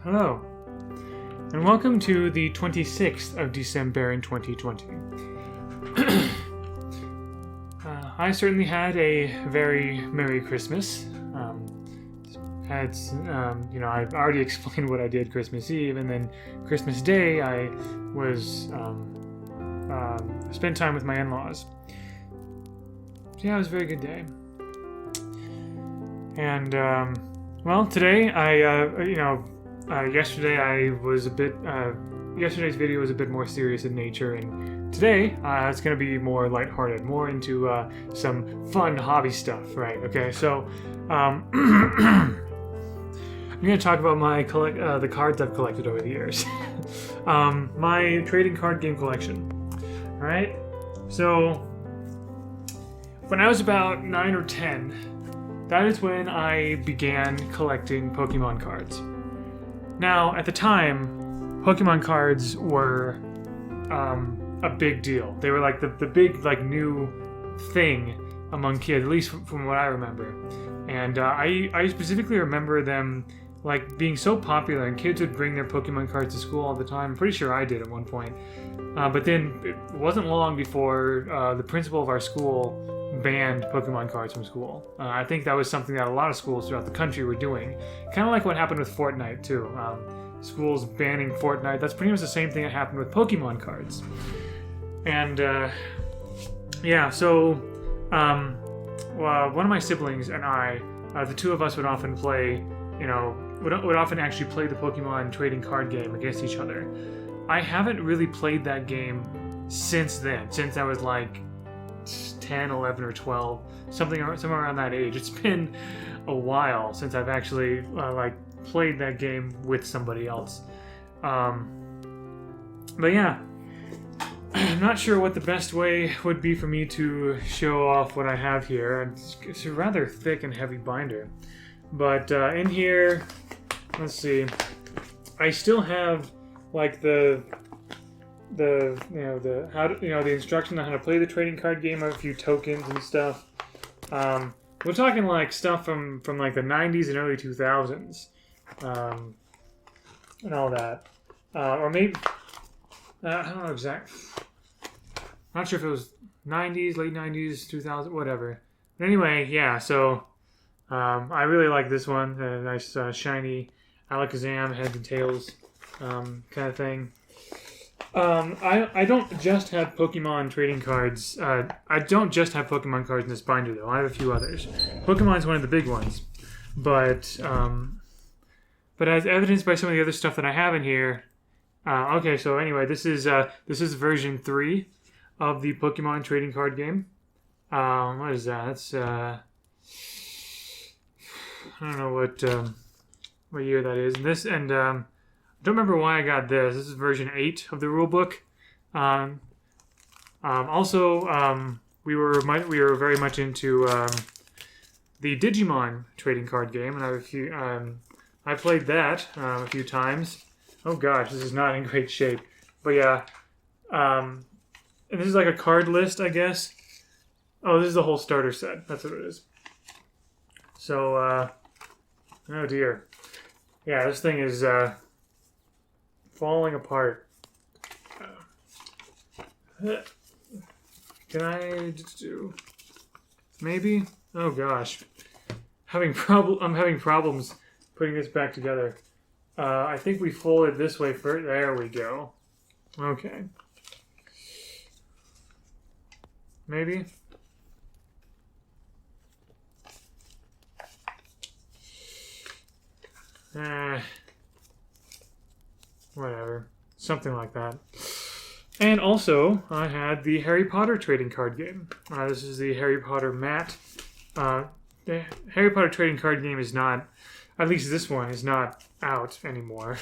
Hello, and welcome to the 26th of Decem-Baron 2020. I certainly had a very Merry Christmas. I've already explained what I did Christmas Eve, and then Christmas Day I was spent time with my in-laws. So yeah, it was a very good day. And today yesterday I was a bit. Yesterday's video was a bit more serious in nature, and today it's going to be more lighthearted, more into some fun hobby stuff, right? Okay, so I'm going to talk about my the cards I've collected over the years. My trading card game collection. All right, so when I was about 9 or 10, that is when I began collecting Pokemon cards. Now, at the time, Pokemon cards were a big deal. They were like the big new thing among kids, at least from what I remember. And I specifically remember them being so popular, and kids would bring their Pokemon cards to school all the time. I'm pretty sure I did at one point. But then it wasn't long before the principal of our school banned Pokemon cards from school. I think that was something that a lot of schools throughout the country were doing. Kind of like what happened with Fortnite too. Schools banning Fortnite. That's pretty much the same thing that happened with Pokemon cards. And one of my siblings and I, the two of us would often play, would often actually play the Pokemon trading card game against each other. I haven't really played that game since then, since I was 10, 11, or 12, somewhere around that age. It's been a while since I've actually played that game with somebody else. But yeah, I'm not sure what the best way would be for me to show off what I have here. It's a rather thick and heavy binder, but in here, let's see, I still have the instruction on how to play the trading card game. I have a few tokens and stuff. We're talking stuff from the 90s and early 2000s, and all that. Or maybe I don't know exactly. Not sure if it was 90s, late 90s, 2000, whatever. But anyway, yeah. So I really like this one. A nice shiny Alakazam heads and tails kind of thing. I don't just have Pokemon trading cards. I don't just have Pokemon cards in this binder, though. I have a few others. Pokemon's one of the big ones, but as evidenced by some of the other stuff that I have in here. Okay, so anyway, this is version 3 of the Pokemon trading card game. What is that? It's I don't know what year that is. I don't remember why I got this. This is version 8 of the rulebook. We were very much into the Digimon trading card game, and I played that a few times. Oh gosh, this is not in great shape. But yeah, and this is a card list, I guess. Oh, this is the whole starter set. That's what it is. So, oh dear. Yeah, this thing is falling apart. Can I do maybe? Oh gosh, I'm having problems putting this back together. I think we fold it this way first. There we go. Okay. Maybe. Whatever. Something like that. And also, I had the Harry Potter trading card game. This is the Harry Potter mat. The Harry Potter trading card game is not, at least this one, is not out anymore.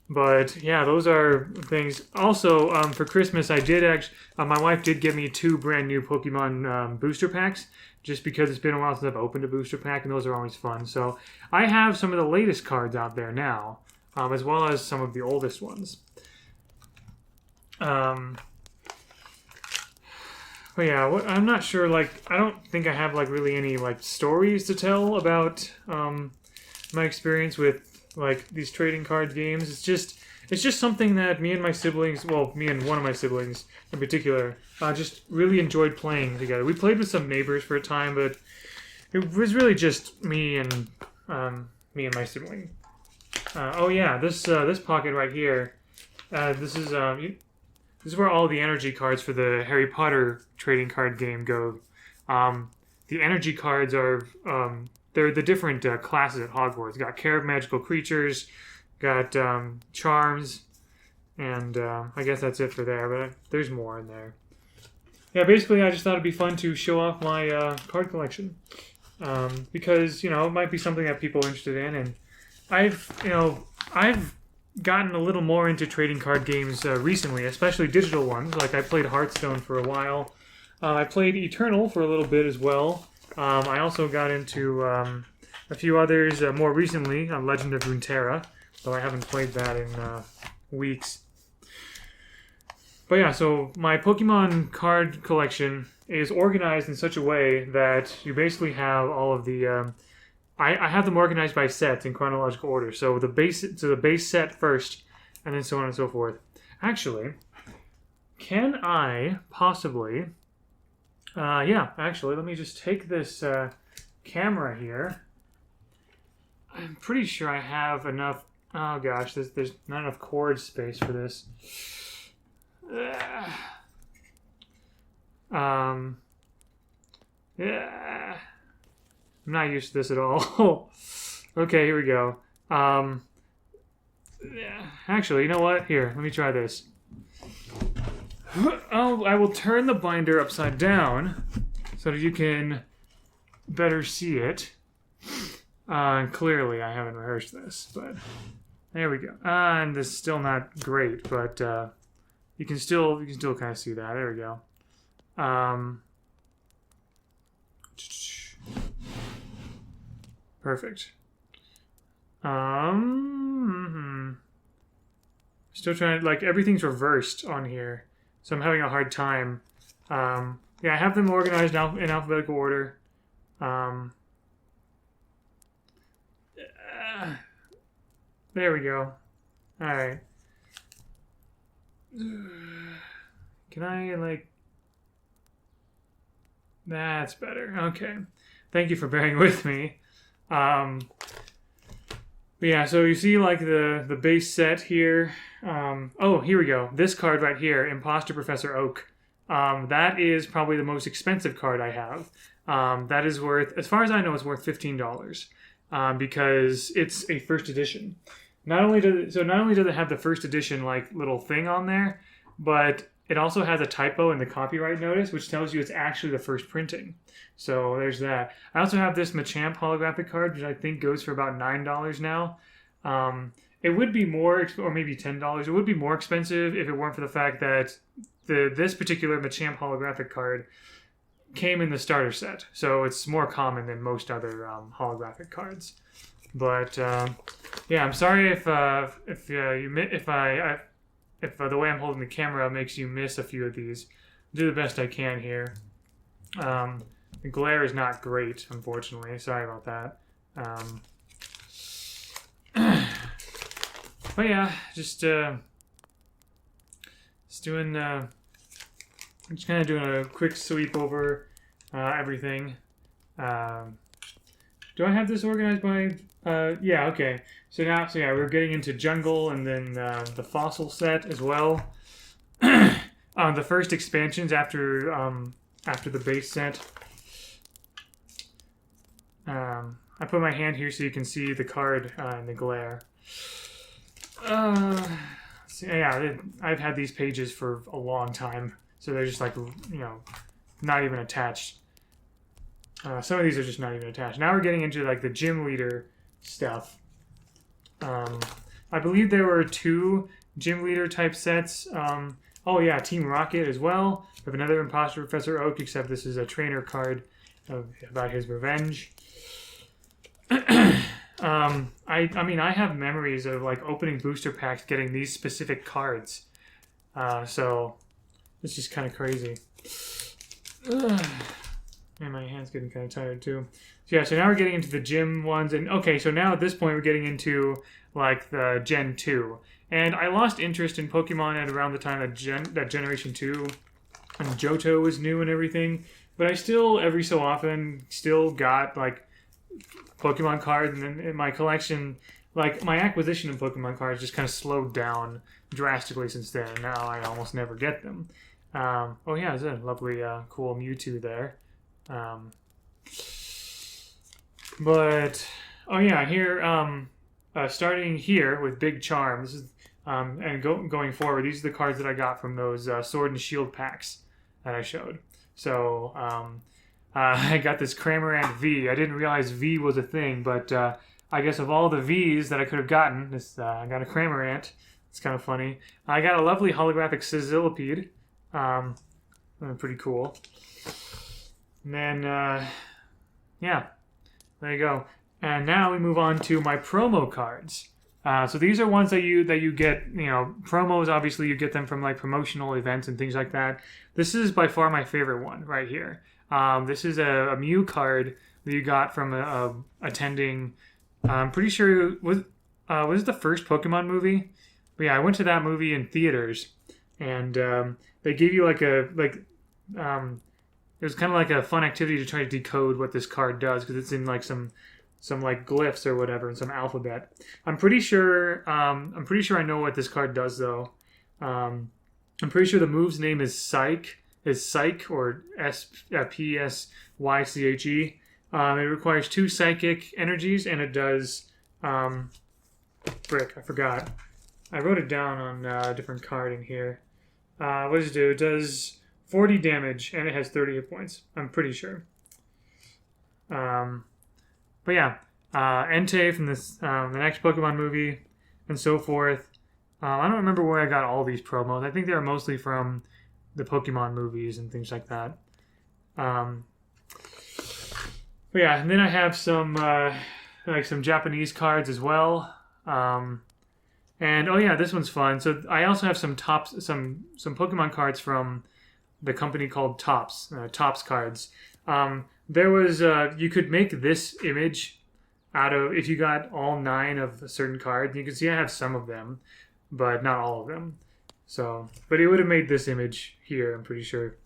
But yeah, those are things. Also, for Christmas, I did my wife did give me 2 brand new Pokemon booster packs, just because it's been a while since I've opened a booster pack, and those are always fun. So I have some of the latest cards out there now, as well as some of the oldest ones. But yeah, I'm not sure, I don't think I have, really any, stories to tell about, my experience with, like these trading card games. It's just something that me and my siblings, well, me and one of my siblings in particular, just really enjoyed playing together. We played with some neighbors for a time, but it was really just me and my sibling. Oh yeah, this pocket right here. This is where all the energy cards for the Harry Potter trading card game go. The energy cards are they're the different classes at Hogwarts. Got Care of Magical Creatures, got Charms, and I guess that's it for there. But there's more in there. Yeah, basically, I just thought it'd be fun to show off my card collection because it might be something that people are interested in, and I've gotten a little more into trading card games recently, especially digital ones. Like I played Hearthstone for a while. I played Eternal for a little bit as well. I also got into a few others more recently, Legend of Runeterra, though I haven't played that in weeks. But yeah, so my Pokemon card collection is organized in such a way that you basically have all of the... I have them organized by sets in chronological order. So the base set first, and then so on and so forth. Actually, can I possibly... yeah, actually, let me just take this camera here. I'm pretty sure I have enough... Oh gosh, there's not enough cord space for this. Yeah. I'm not used to this at all. Okay, here we go. Actually, you know what? Here, let me try this. Oh, I will turn the binder upside down so that you can better see it. Clearly, I haven't rehearsed this, but there we go. And this is still not great, but you can still kind of see that. There we go. Perfect. Still trying to, like, everything's reversed on here, so I'm having a hard time. Yeah, I have them organized now in alphabetical order. There we go. Alright. Can I, like... That's better. Okay. Thank you for bearing with me. But yeah, so you see like the base set here. Oh, here we go. This card right here, Imposter Professor Oak. That is probably the most expensive card I have. That is worth, as far as I know, it's worth $15. Because it's a first edition. Not only does it have the first edition like little thing on there, but it also has a typo in the copyright notice, which tells you it's actually the first printing. So there's that. I also have this Machamp holographic card, which I think goes for about $9 now. It would be more, or maybe $10. It would be more expensive if it weren't for the fact that this particular Machamp holographic card came in the starter set. So it's more common than most other holographic cards. But yeah, I'm sorry if the way I'm holding the camera makes you miss a few of these. I'll do the best I can here. The glare is not great, unfortunately. Sorry about that. But yeah, just kind of doing a quick sweep over everything. Do I have this organized by? Yeah, okay. So yeah, we're getting into jungle and then the fossil set as well. The first expansions after the base set. I put my hand here so you can see the card in the glare. So yeah, I've had these pages for a long time, so they're just like, not even attached. Some of these are just not even attached. Now we're getting into like the gym leader stuff. I believe there were 2 gym leader type sets. Oh yeah, Team Rocket as well. We have another Imposter Professor Oak, except this is a trainer card about his revenge. I mean, I have memories of like opening booster packs, getting these specific cards. So it's just kind of crazy. And my hand's getting kind of tired too. So yeah, so now we're getting into the gym ones. And okay, so now at this point we're getting into like the Gen 2. And I lost interest in Pokemon at around the time that Generation 2 and Johto was new and everything. But I still, every so often, still got like Pokemon cards. And in my collection, like my acquisition of Pokemon cards just kind of slowed down drastically since then. And now I almost never get them. Oh yeah, there's a lovely, cool Mewtwo there. But oh yeah, here starting here with Big Charm. This is and going forward, these are the cards that I got from those Sword and Shield packs that I showed. So I got this Cramorant V. I didn't realize V was a thing, but I guess of all the Vs that I could have gotten, this I got a Cramorant. It's kind of funny. I got a lovely holographic Sizzlipede. Pretty cool. And then, yeah, there you go. And now we move on to my promo cards. So these are ones that you get, you know, promos, obviously you get them from like promotional events and things like that. This is by far my favorite one right here. This is a Mew card that you got from attending, I'm pretty sure, was it the first Pokemon movie? But yeah, I went to that movie in theaters, and they gave you it was kind of like a fun activity to try to decode what this card does, because it's in like some like glyphs or whatever, and some alphabet. I'm pretty sure I know what this card does though. I'm pretty sure the move's name is Psyche, or Psyche. It requires 2 psychic energies, and it does frick, I forgot. I wrote it down on a different card in here. What does it do? It does 40 damage, and it has 30 hit points. I'm pretty sure. But yeah, Entei from this the next Pokemon movie, and so forth. I don't remember where I got all these promos. I think they were mostly from the Pokemon movies and things like that. But yeah, and then I have some like some Japanese cards as well. And oh yeah, this one's fun. So I also have some Pokemon cards from the company called Topps cards. There was you could make this image out of, if you got all 9 of a certain card. You can see I have some of them, but not all of them. So, but it would have made this image here, I'm pretty sure.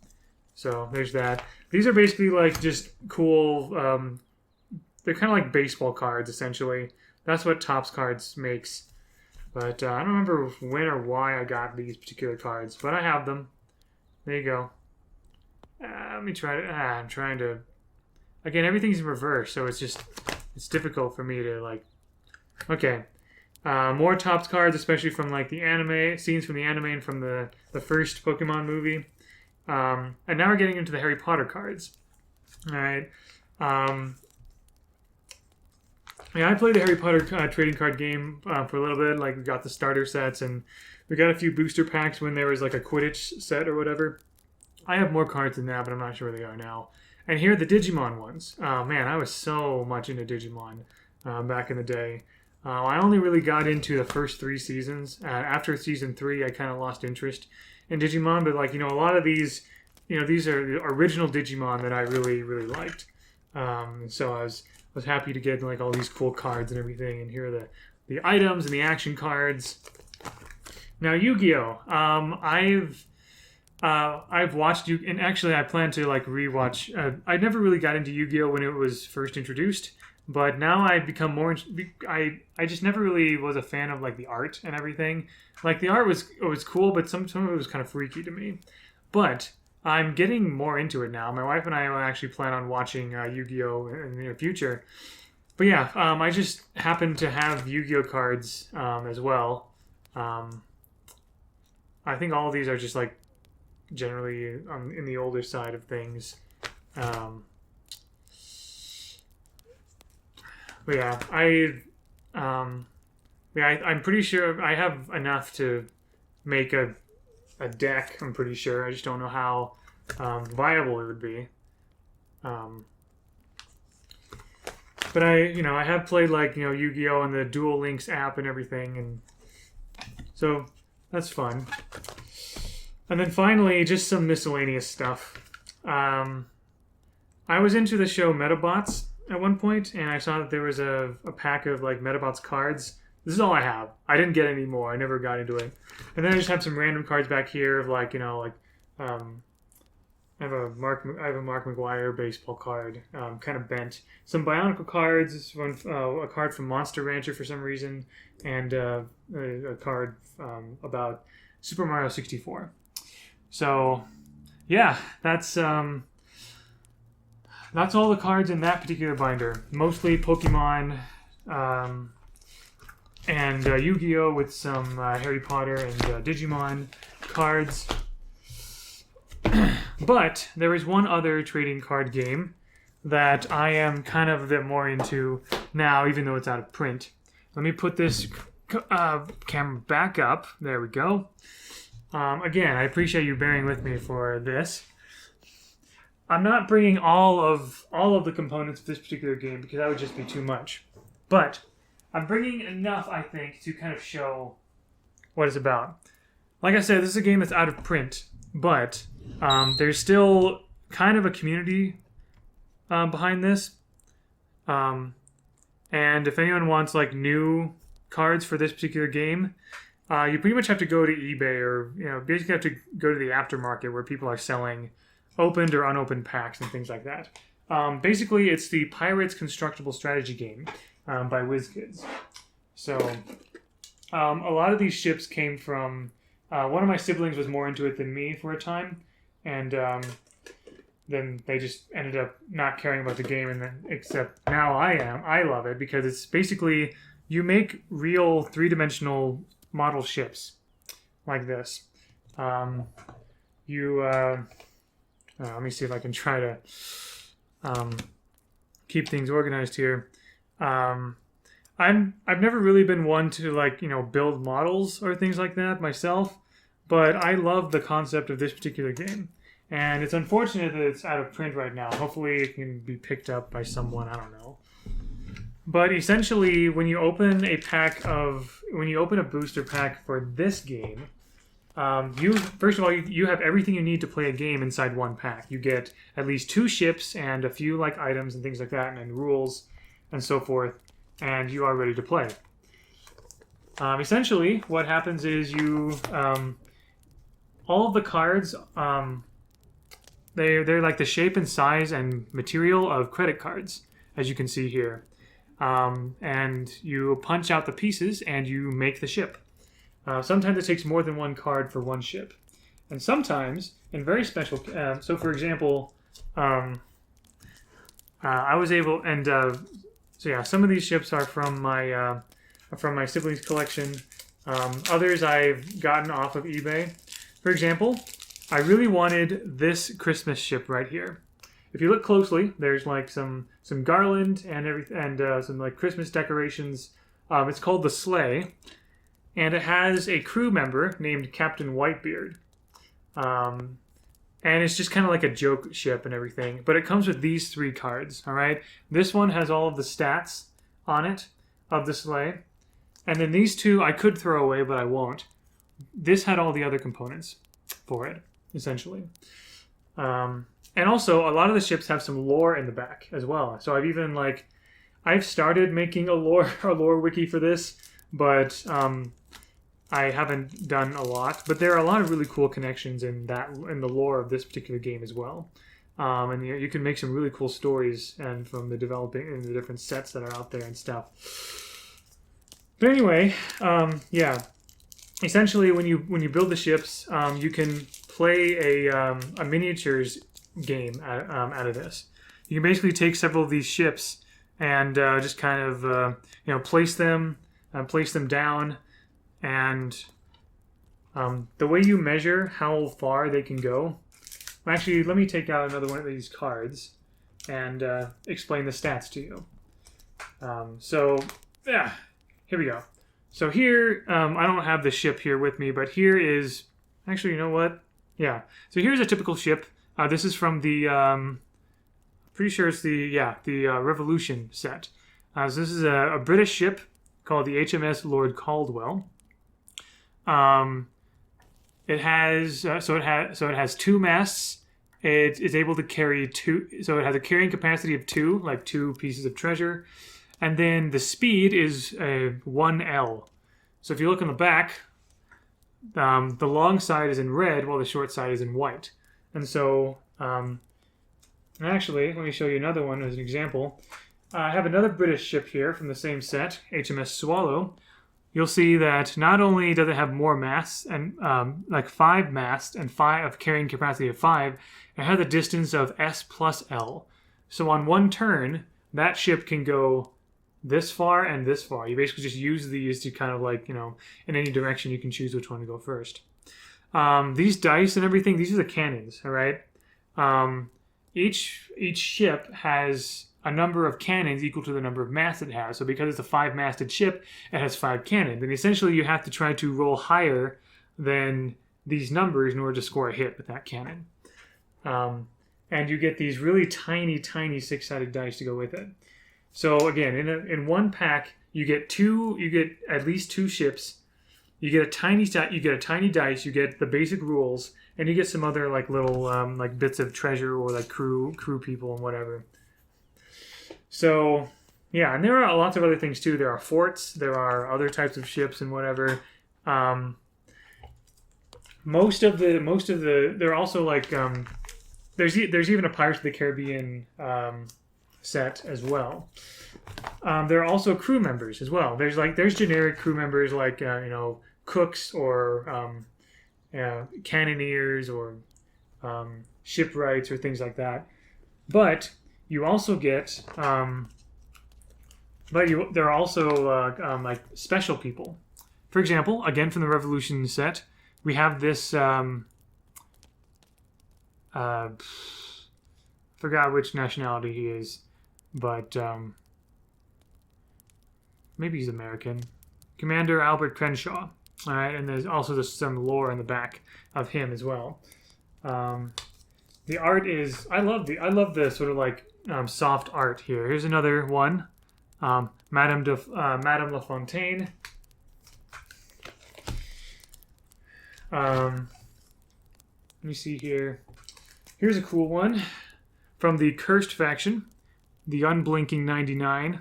So there's that. These are basically like just cool. They're kind of like baseball cards essentially. That's what Topps cards makes. But I don't remember when or why I got these particular cards, but I have them. There you go. Let me try to... I'm trying to... Again, everything's in reverse, so it's difficult for me to, like... Okay. More Topps cards, especially from, like, the anime, scenes from the anime and from the first Pokemon movie. And now we're getting into the Harry Potter cards. Alright. Yeah, I played the Harry Potter trading card game for a little bit. Like, we got the starter sets, and we got a few booster packs when there was like a Quidditch set or whatever. I have more cards than that, but I'm not sure where they are now. And here are the Digimon ones. Oh man, I was so much into Digimon back in the day. I only really got into the first 3 seasons. After season 3, I kind of lost interest in Digimon. But like, you know, a lot of these, you know, these are the original Digimon that I really, really liked. So I was happy to get like all these cool cards and everything. And here are the items and the action cards. Now Yu-Gi-Oh! I've watched you, and actually I plan to like rewatch. I never really got into Yu-Gi-Oh! When it was first introduced, but now I've become more. I just never really was a fan of like the art and everything. Like the art was cool, but some of it was kind of freaky to me. But I'm getting more into it now. My wife and I actually plan on watching Yu-Gi-Oh! In the near future. But yeah, I just happen to have Yu-Gi-Oh! Cards as well. I think all of these are just like generally in the older side of things. But yeah, I'm pretty sure I have enough to make a deck. I'm pretty sure. I just don't know how viable it would be. But I have played like Yu-Gi-Oh! And the Duel Links app and everything, and so that's fun. And then finally, just some miscellaneous stuff. I I was into the show Metabots at one point, and I saw that there was a pack of like Metabots cards. This is all I have. I didn't get any more. I never got into it. And then I just have some random cards back here of like, I have a Mark McGuire baseball card, kind of bent. Some Bionicle cards, a card from Monster Rancher for some reason, and a card about Super Mario 64. So, yeah, that's all the cards in that particular binder. Mostly Pokemon, and Yu-Gi-Oh! With some Harry Potter and Digimon cards. But there is one other trading card game that I am kind of a bit more into now, even though it's out of print. Let me put this camera back up. There we go. Again, I appreciate you bearing with me for this. I'm not bringing all of the components of this particular game because that would just be too much. But I'm bringing enough, I think, to kind of show what it's about. Like I said, this is a game that's out of print, but there's still kind of a community behind this. And if anyone wants like new cards for this particular game, you pretty much have to go to eBay or basically have to go to the aftermarket where people are selling opened or unopened packs and things like that. Basically, it's the Pirates Constructible Strategy game by WizKids. So a lot of these ships came from one of my siblings was more into it than me for a time, and then they just ended up not caring about the game, and then except now I love it because it's basically you make real three-dimensional model ships like this. Let me see if I can try to keep things organized here. I've never really been one to build models or things like that myself, but I love the concept of this particular game. And it's unfortunate that it's out of print right now. Hopefully it can be picked up by someone, I don't know. But essentially, when you open a booster pack for this game, first of all, you have everything you need to play a game inside one pack. You get at least 2 ships and a few items and things like that, and rules and so forth, and you are ready to play. Essentially, what happens is you all of the cards they're like the shape and size and material of credit cards, as you can see here, and you punch out the pieces and you make the ship. Sometimes it takes more than one card for one ship. And sometimes, in very special... so, for example, I was able... And so, yeah, some of these ships are from my siblings' collection. Others I've gotten off of eBay. For example, I really wanted this Christmas ship right here. If you look closely, there's like some garland and everything, and some like Christmas decorations. It's called the Sleigh. And it has a crew member named Captain Whitebeard. And it's just kind of like a joke ship and everything. But it comes with these 3 cards, all right? This one has all of the stats on it of the sleigh. And then these 2 I could throw away, but I won't. This had all the other components for it, essentially. And also, a lot of the ships have some lore in the back as well. So I've even, I've started making a lore wiki for this, but I haven't done a lot, but there are a lot of really cool connections in the lore of this particular game as well. And you can make some really cool stories and from the developing and the different sets that are out there and stuff. But anyway, yeah. Essentially, when you build the ships, you can play a miniatures game out of this. You can basically take several of these ships and just kind of place them down. And the way you measure how far they can go... Actually, let me take out another one of these cards and explain the stats to you. So, yeah, here we go. So here, I don't have the ship here with me, but here is... Actually, you know what? Yeah. So here's a typical ship. This is from the... pretty sure it's the Revolution set. So this is a British ship called the Hms Lord Caldwell. It has 2 masts it is able to carry 2. So it has a carrying capacity of 2, like 2 pieces of treasure. And then the speed is 1L. So if you look on the back, the long side is in red while the short side is in white. And so, actually, let me show you another one as an example. I have another British ship here from the same set, Hms Swallow. You'll see that not only does it have more mass, and like 5 mass and 5 of carrying capacity of 5, it has a distance of S plus L. So on one turn, that ship can go this far and this far. You basically just use these to kind of like, in any direction you can choose which one to go first. These dice and everything, these are the cannons, all right? Each ship has a number of cannons equal to the number of mass it has. So because it's a 5-masted ship, it has 5 cannons. And essentially you have to try to roll higher than these numbers in order to score a hit with that cannon. And you get these really tiny, tiny 6-sided dice to go with it. So again, in one pack, you get at least 2 ships. You get a tiny dice. You get the basic rules, and you get some other like little like bits of treasure or like crew people and whatever. So yeah, and there are lots of other things too. There are forts. There are other types of ships and whatever. Most of the there are also like there's even a Pirates of the Caribbean set as well. There are also crew members as well. There's generic crew members like cooks or cannoneers or shipwrights or things like that. But you also get there are also like special people. For example, again from the Revolution set, we have this forgot which nationality he is, but maybe he's American. Commander Albert Crenshaw. All right, and there's also some lore in the back of him as well. The art is I love the sort of like soft art here. Here's another one, Madame La Fontaine. Let me see here. Here's a cool one from the Cursed faction, the Unblinking 99,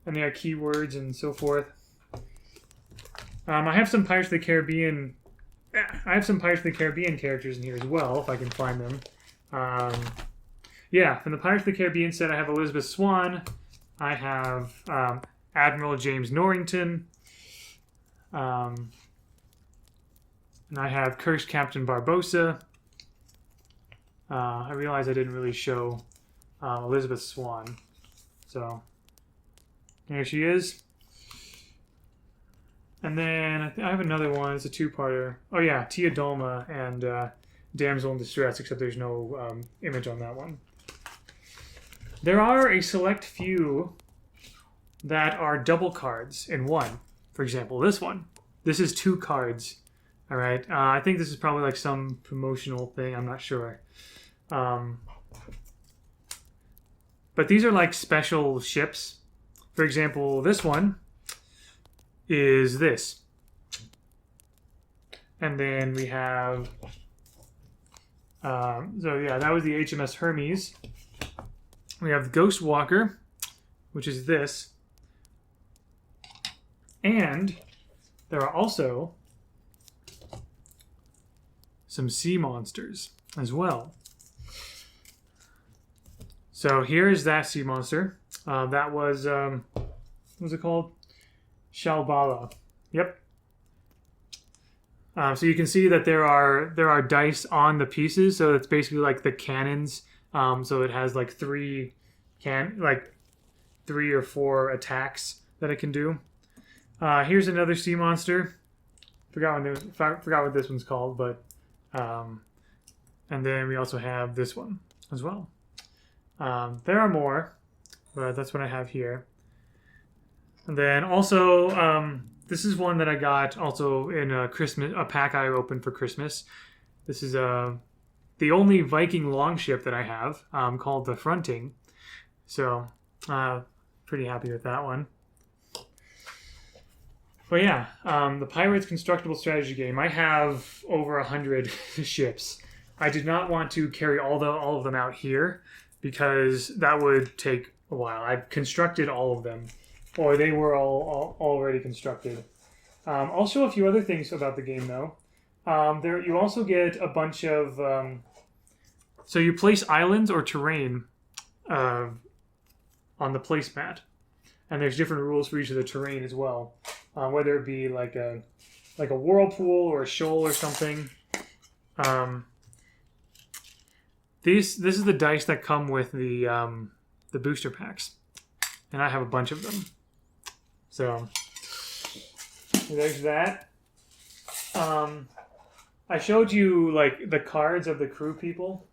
and they have keywords and so forth. I have some Pirates of the Caribbean. I have some Pirates of the Caribbean characters in here as well, if I can find them. Yeah, from the Pirates of the Caribbean set, I have Elizabeth Swann. I have Admiral James Norrington. And I have Cursed Captain Barbossa. I realize I didn't really show Elizabeth Swann. So, here she is. And then I have another one. It's a 2-parter. Oh yeah, Tia Dolma and Damsel in Distress, except there's no image on that one. There are a select few that are double cards in one. For example, this one. This is 2 cards. All right. I think this is probably like some promotional thing. I'm not sure. But these are like special ships. For example, this one is this. And then we have... so yeah, that was the HMS Hermes. We have the Ghost Walker, which is this. And there are also some sea monsters as well. So here is that sea monster. That was, what was it called? Shalbala. Yep. So you can see that there are dice on the pieces. So it's basically like the cannons. So it has like 3 or 4 attacks that it can do. Here's another sea monster. Forgot what this one's called, but and then we also have this one as well. There are more, but that's what I have here. And then also, this is one that I got also in a pack I opened for Christmas. This is the only Viking longship that I have, called the Fronting. So, pretty happy with that one. But yeah, the Pirates Constructible Strategy game. I have over 100 ships. I did not want to carry all of them out here because that would take a while. I've constructed all of them, or they were all already constructed. I'll show a few other things about the game though. There you also get a bunch of so you place islands or terrain on the placemat, and there's different rules for each of the terrain as well, whether it be like a whirlpool or a shoal or something. This is the dice that come with the booster packs, and I have a bunch of them. So there's that. I showed you like the cards of the crew people.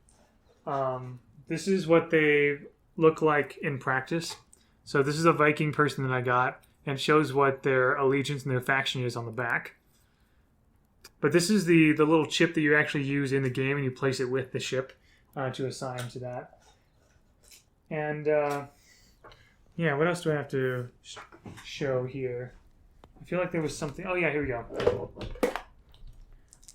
This is what they look like in practice. So this is a Viking person that I got, and it shows what their allegiance and their faction is on the back. But this is the little chip that you actually use in the game, and you place it with the ship to assign to that. And yeah, what else do I have to show here? I feel like there was something. Oh yeah, here we go.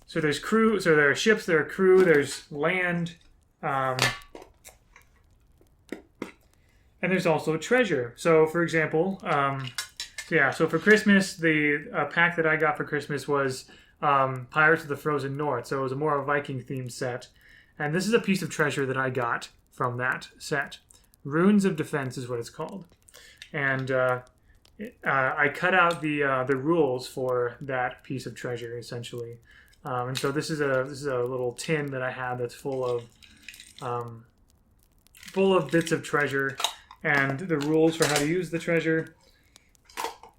So there's crew. So there are ships. There are crew. There's land. And there's also treasure. So, for example, so for Christmas, the pack that I got for Christmas was Pirates of the Frozen North. So it was a more Viking-themed set. And this is a piece of treasure that I got from that set. Runes of Defense is what it's called. And I cut out the rules for that piece of treasure, essentially. And so this is a little tin that I have that's full of bits of treasure and the rules for how to use the treasure.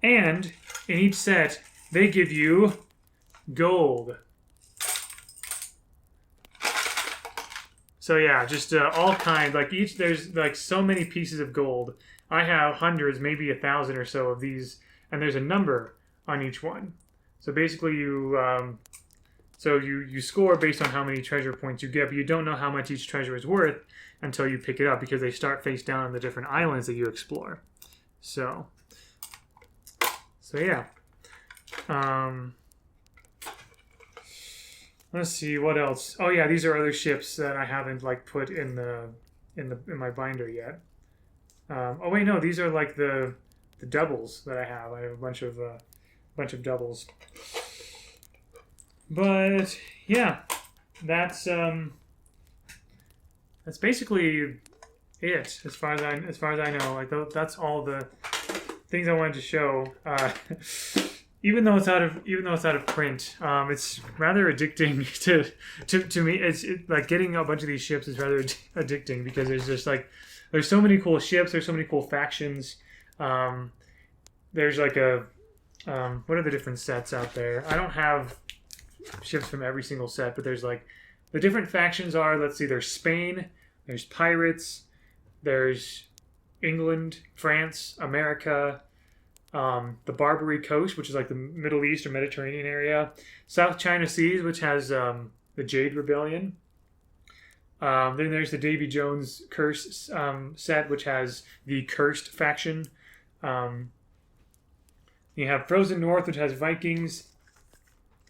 And in each set, they give you gold. So yeah, just all kinds. Like there's like so many pieces of gold. I have hundreds, maybe 1,000 or so of these, and there's a number on each one. So basically, you score based on how many treasure points you get, but you don't know how much each treasure is worth until you pick it up because they start face down on the different islands that you explore. So yeah. Let's see what else. Oh yeah, these are other ships that I haven't like put in my binder yet. Oh wait, no, these are like the doubles that I have. I have a bunch of doubles. But yeah, that's basically it as far as I know. Like that's all the things I wanted to show. Even though it's out of print, it's rather addicting to me. It's like getting a bunch of these ships is rather addicting because there's so many cool ships. There's so many cool factions. There's like what are the different sets out there? I don't have ships from every single set, but there's like the different factions are, let's see, there's Spain, there's pirates, there's England, France, America, the Barbary Coast, which is like the Middle East or Mediterranean area, South China Seas, which has the Jade Rebellion. Then there's the Davy Jones Curse set, which has the Cursed faction. You have Frozen North, which has Vikings.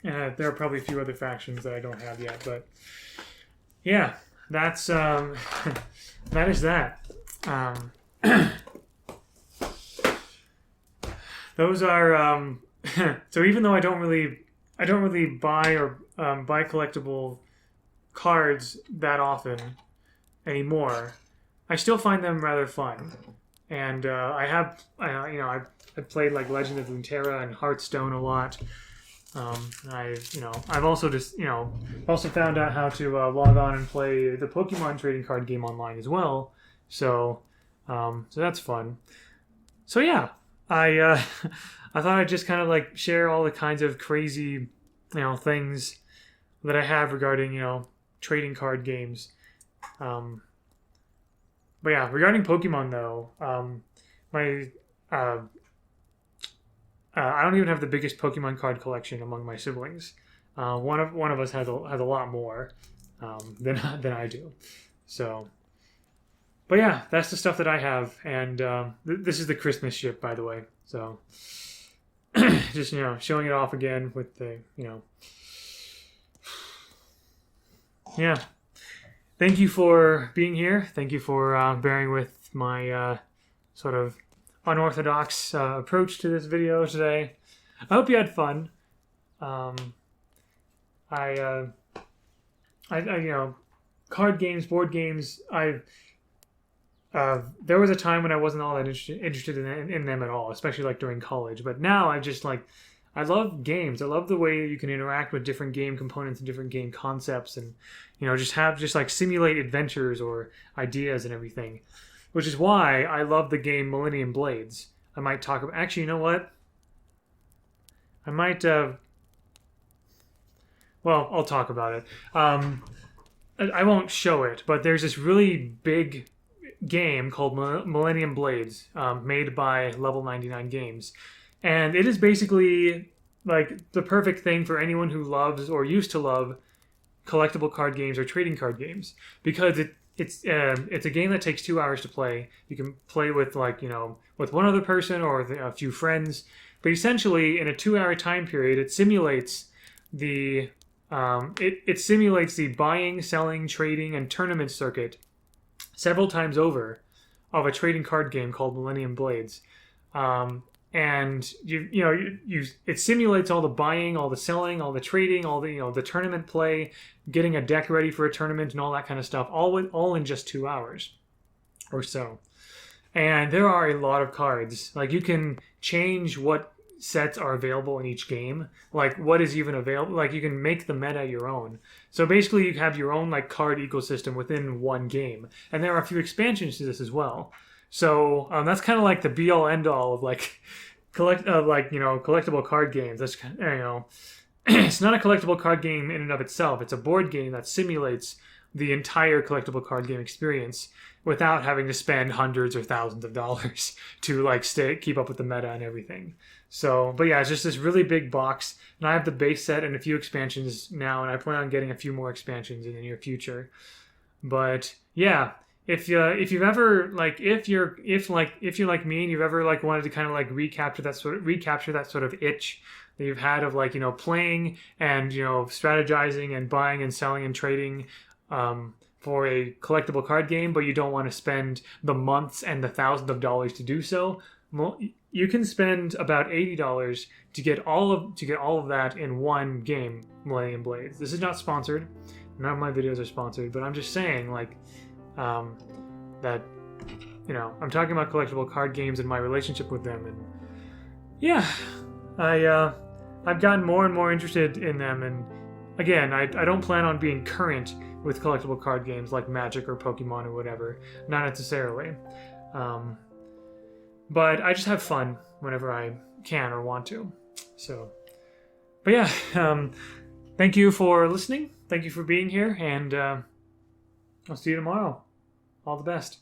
There are probably a few other factions that I don't have yet, but yeah, that's that is that. Those are so even though I don't really buy collectible cards that often anymore, I still find them rather fun. And I've played like Legend of Runeterra and Hearthstone a lot. I've also found out how to log on and play the Pokemon trading card game online as well. So that's fun. So yeah, I thought I'd just kind of like share all the kinds of crazy, things that I have regarding, trading card games. But yeah, regarding Pokemon though, I don't even have the biggest Pokemon card collection among my siblings. One of us has a lot more than I do. So, but yeah, that's the stuff that I have, and this is the Christmas ship, by the way. So, just showing it off again with the yeah. Thank you for being here. Thank you for bearing with my sort of unorthodox approach to this video today. I hope you had fun. I you know, card games, board games. There was a time when I wasn't all that interested in them at all, especially like during college. But now I just like, I love games. I love the way you can interact with different game components and different game concepts, and just like simulate adventures or ideas and everything. Which is why I love the game Millennium Blades. I might talk about. Actually, you know what? I might. Well, I'll talk about it. I won't show it, but there's this really big game called Millennium Blades, made by Level 99 Games. And it is basically like the perfect thing for anyone who loves or used to love collectible card games or trading card games, because it's a game that takes 2 hours to play. You can play with with one other person or a few friends, but essentially in a 2-hour time period, it simulates the buying, selling, trading, and tournament circuit several times over of a trading card game called Millennium Blades. And it simulates all the buying, all the selling, all the trading, all the the tournament play, getting a deck ready for a tournament, and all that kind of stuff, all in just 2 hours or so. And there are a lot of cards. Like, you can change what sets are available in each game, like what is even available. Like, you can make the meta your own. So basically you have your own like card ecosystem within one game, and there are a few expansions to this as well. So that's kind of like the be all end all of like collectible card games. That's it's not a collectible card game in and of itself. It's a board game that simulates the entire collectible card game experience without having to spend hundreds or thousands of dollars to like keep up with the meta and everything. So, but yeah, it's just this really big box, and I have the base set and a few expansions now, and I plan on getting a few more expansions in the near future. But yeah, if you've ever like if you're like me and you've ever like wanted to kind of like recapture that sort of itch that you've had of like playing and strategizing and buying and selling and trading for a collectible card game, but you don't want to spend the months and the thousands of dollars to do so, well, you can spend about $80 to get all of that in one game, Millennium Blades. This is not sponsored. None of my videos are sponsored, but I'm just saying like that I'm talking about collectible card games and my relationship with them, and yeah, I've gotten more and more interested in them, and again, I don't plan on being current with collectible card games like Magic or Pokemon or whatever, not necessarily. But I just have fun whenever I can or want to. So, but yeah, thank you for listening. Thank you for being here, and I'll see you tomorrow. All the best.